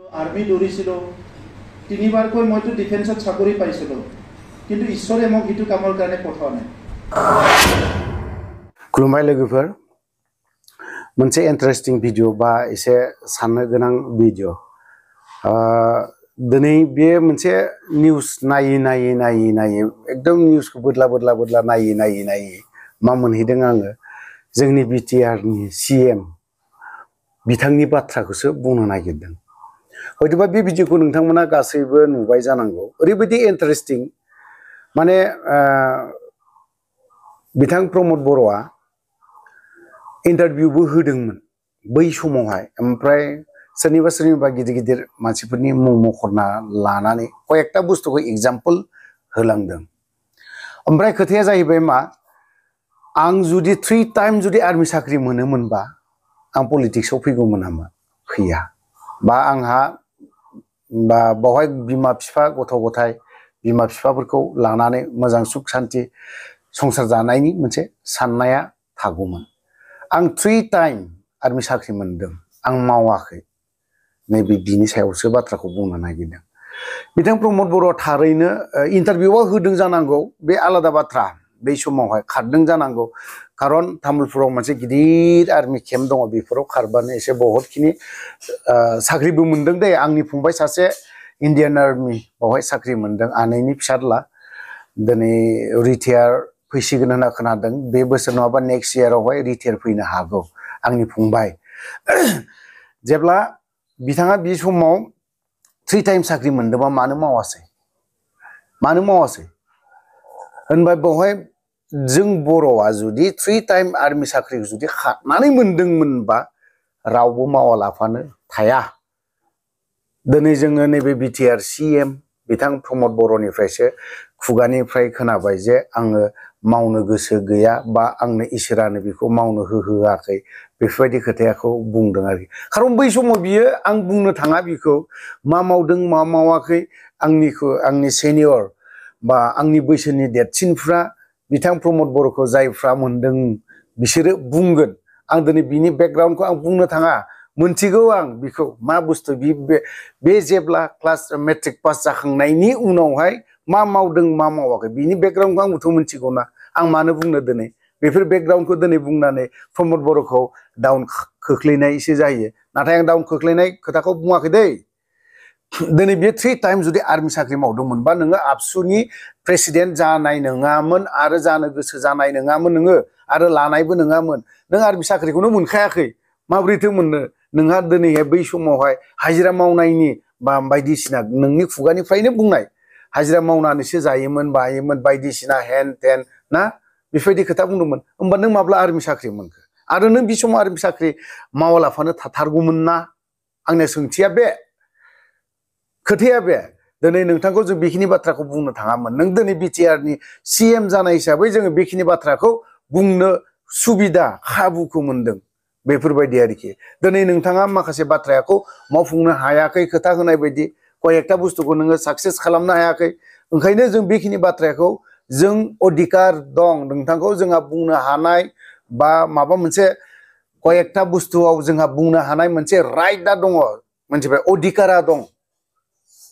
Army দৌৰিছিলোঁ 3বাৰকৈ মইতো ডিফেন্সত চাকৰি পাইছিলোঁ কিন্তু ঈশ্বৰে মোক সেইটো কামৰ কাৰণে পঠোৱা নাই खुलुमबाय लोगोफोर मोनसे इन्टारेस्टिं भिडिअ बा एसे साननो गोनां भिडिअ दिनै बे मोनसे निउस नायै एकदम निउसखौ बोदला नायै मा मोनहैदों आङो जोंनि बिटिआर नि सीएम बिथांनि बाथ्राखौसो बुंनो नागिरदों हयतोबा बे भिडिअखौ नोंथांमोना गासैबो नुबाय जानांगौ ओरैबायदि इन्टारेस्टिं माने बिथां प्रमद बर'आ इन्टारभिउबो होदोंमोन बै समावहाय ओमफ्राय सोरनिबा गिदिर मानसिफोरनि मुं मख'ना लानानै कयेकटा बुस्थुखौ एग्जाम्पल होलांदों ओमफ्राय खोथाया जाहैबाय मा आं जुदि 3 टाइम जुदि आर्मी साख्रि मोनोमोनबा आं पलिटिक्सआव फैगौमोन नामा फैया बा आंहा बा बावहाय बिमा बिफा गथ' गथाय बिमा बिफाफोरखौ लानानै मोजां सुख शान्ति संसार जानायनि मोनसे साननाया थागौमोन आं 3 टाइम आर्मी साख्रि मोनदों आं मावाखै नैबे बिनि सायावसो बाथ्राखौ बुंनो नागिरदों बिथां प्रमद बर'आ थारैनो इन्टारभिउआव होदों जानांगौ बे आलादा बाथ्रा बै समावहाय खारदों जानांगौ खारन तामुलपुराव मोनसे गिदिर आर्मी केम्प दङ बेफोराव खारबानो एसे बहुतखिनि साख्रिबो मोनदों दे आंनि फंबाय सासे इन्डियान आर्मी बावहाय साख्रि मोनदों आनैनि फिसाज्ला दिनै रिटायार फैसिगोन होनना खोनादों बे बोसोर नङाबा नेक्स्ट इयारावहाय रिटायार फैनो हागौ आंनि फंबाय जेब्ला बिथाङा बे समाव 3 टाइम साख्रि मोनदोंबा मानो मावासै होनबा बावहाय जों बर'आ जुदि 3 टाइम आर्मी साख्रिखौ जुदि खानानै मोनदोंमोनबा रावबो मावालाफानो थाया दिनै जोङो नैबे बिटिआर सीएम बिथां प्रमद बर'निफ्रायसो खुगानिफ्राय खोनाबाय जे आङो मावनो गोसो गैया बा आंनो इसोरानो बेखौ मावनो होआखै बेफोरबायदि खोथाखौ बुंदों आरोखि खारन बै समाव बियो आं बुंनो थाङा बिखौ मा मावदों मा मावाखै आंनि सेनियर बा आंनि बैसोनि देरसिनफ्रा बिथां प्रमद बर'खौ जायफ्रा मोनदों बिसोरो बुंगोन आं दिनै बिनि बेकग्राउन्डखौ आं बुंनो थाङा मोनथिगौ आं बिखौ मा बुस्थु बे जेब्ला क्लास मेट्रिक पास जाखांनायनि उनावहाय मा मावदों मा मावाखै बिनि बेकग्राउन्डखौ आंबोथ' मोनथिगौ ना आं मानो बुंनो दिनै बेफोर बेकग्राउन्डखौ दिनै बुंनानै प्रमद बर'खौ डाउन खोख्लैनायसो जायो नाथाय आं डाउन खोख्लैनाय खोथाखौ बुङाखै दै दिनै बे 3 टाइम जुदि आर्मी साख्रि मावदोंमोनबा नोङो आबसुनि प्रेसिडेन्ट जानाय नङामोन आरो जानो गोसो जानाय नङामोन नोङो आरो लानायबो नङामोन नों आर्मी साख्रिखौनो मोनखायाखै माबोरैथो मोननो नोंहा दिनैहाय बै समावहाय हाजिरा मावनायनि बा बायदिसिना नोंनि खुगानिफ्रायनो बुंनाय हाजिरा मावनानैसो जायोमोन बायदिसिना हेन टेन ना बेफोरबायदि खोथा बुंदोंमोन होमबा नों माब्ला आर्मी साख्रि मोनखो आरो नों बे समाव आर्मी साख्रि मावालाफानो थाथारगौमोन ना आंनि सोंथिया बे खोथाया बे दिनै नोंथांखौ जों बेखिनि बाथ्राखौ बुंनो थाङामोन नों दिनै बिटिआर नि सीएम जानाय हिसाबै जोङो बेखिनि बाथ्राखौ बुंनो सुबिदा खाबुखौ मोनदों बेफोरबायदि आरोखि दिनै नोंथाङा माखासे बाथ्राखौ मावफुंनो हायाखै खोथा होनाय बायदि कयेकटा बुस्थुखौ नोङो साक्सेस खालामनो हायाखै ओंखायनो जों बेखिनि बाथ्राखौ जों अधिकार दं नोंथांखौ जोंहा बुंनो हानाय बा माबा मोनसे कयेकटा बुस्थुआव जोंहा बुंनो हानाय मोनसे राइटआ दङ मोनथिबाय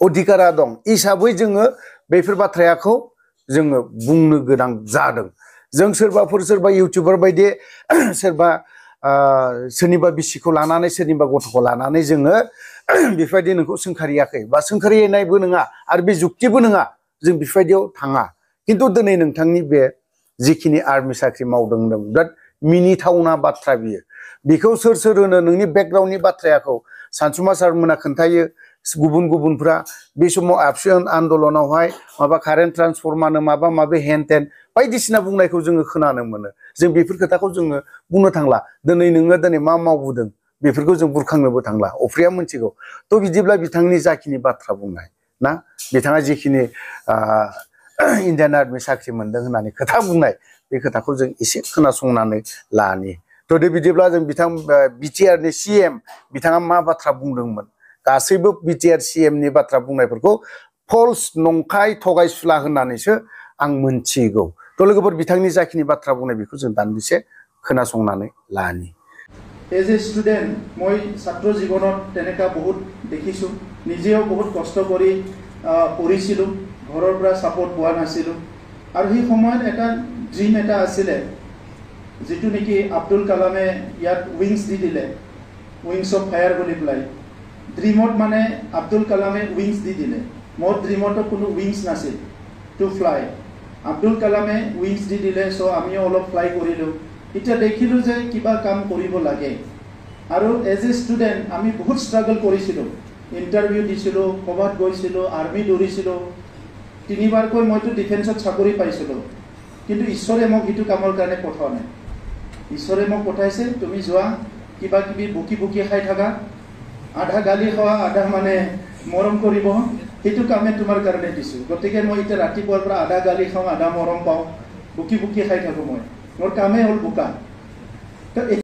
अधिकारा दं हिसाबै जोङो बेफोर बाथ्राखौ जोङो बुंनो गोनां जादों जों सोरबा इउटिउबार बायदि सोरबा सोरनिबा बिसिखौ लानानै सोरनिबा गथ'खौ लानानै जोङो बेफोरबायदि नोंखौ सोंखारियाखै बा सोंखारिनायबो नङा आरो बे जुक्तिबो नङा जों बेफोरबायदियाव थाङा खिन्थु दिनै नोंथांनि बे जिखिनि आर्मी साख्रि मावदों बिराद मिनिथावना बाथ्रा बियो बेखौ सोर होनो नोंनि बेकग्राउन्डनि बाथ्राखौ सानसुमा सारमोना खोन्थायो गुबुनफ्रा बे समाव आबसु आन्दलनावहाय माबा कारेन्ट ट्रान्सफर्मानो माबा हेन टेन बायदिसिना बुंनायखौ जोङो खोनानो मोनो जों बेफोर खोथाखौ जोङो बुंनो थांला दिनै नोङो दिनै मा मावबोदों बेफोरखौ जों बुरखांनोबो थांला अफ्रिया मोनथिगौ थ' बिदिब्ला बिथांनि जाखिनि बाथ्रा बुंनाय ना बिथाङा जिखिनि इन्डियान आर्मी साख्रि मोनदों होननानै खोथा बुंनाय बे खोथाखौ जों एसे खोनासंनानै लानि थ' दे बिदिब्ला जों बिथां बिटिआर नि सीएम बिथाङा मा बाथ्रा बुंदोंमोन गासैबो बिटिआर सीएम नि बाथ्रा बुंनायफोरखौ फल्स नंखाय थगायसुला होननानैसो आं मोनथिगौ थ' लोगोफोर बिथांनि जाखिनि बाथ्रा बुंनाय बेखौ जों दान्दिसे खोनासंनानै लानि এজ এ ষ্টুডেণ্ট মই ছাত্ৰ জীৱনত তেনেকুৱা বহুত দেখিছোঁ, নিজেও বহুত কষ্ট কৰি পঢ়িছিলোঁ, ঘৰৰ পৰা ছাপৰ্ট পোৱা নাছিলোঁ। আৰু সেই সময়ত এটা ড্ৰিম এটা আছিলে, যিটো নেকি আব্দুল কালামে ইয়াত উইংছ দি দিলে, উইংছ অফ ফায়াৰ বুলি পেলাই। ড্ৰিমত মানে আব্দুল কালামে উইংছ দি দিলে, মোৰ ড্ৰিমতো কোনো উইংছ নাছিল টু ফ্লাই। আব্দুল কালামে উইংছ দি দিলে, চ' আমিও অলপ ফ্লাই কৰিলোঁ। এতিয়া দেখিলোঁ যে কিবা কাম কৰিব লাগে। আৰু এজ এ ষ্টুডেণ্ট আমি বহুত ষ্ট্ৰাগল কৰিছিলোঁ, ইণ্টাৰভিউ দিছিলোঁ, ক'ৰবাত গৈছিলোঁ, আৰ্মি দৌৰিছিলোঁ। 3বাৰকৈ মইতো ডিফেন্সত চাকৰি পাইছিলোঁ, কিন্তু ঈশ্বৰে মোক সেইটো কামৰ কাৰণে পঠোৱা নাই। ঈশ্বৰে মোক পঠাইছে, তুমি যোৱা, কিবা কিবি বুকি বুকি খাই থাকা, আধা গালি খোৱা, আধা মানে মৰম কৰিব, সেইটো কামে তোমাৰ কাৰণে দিছোঁ। গতিকে মই এতিয়া ৰাতিপুৱাৰ পৰা আধা গালি খাওঁ, আধা মৰম পাওঁ, বুকি বুকি খাই থাকোঁ। মোৰ কামেই হ'ল বোকা।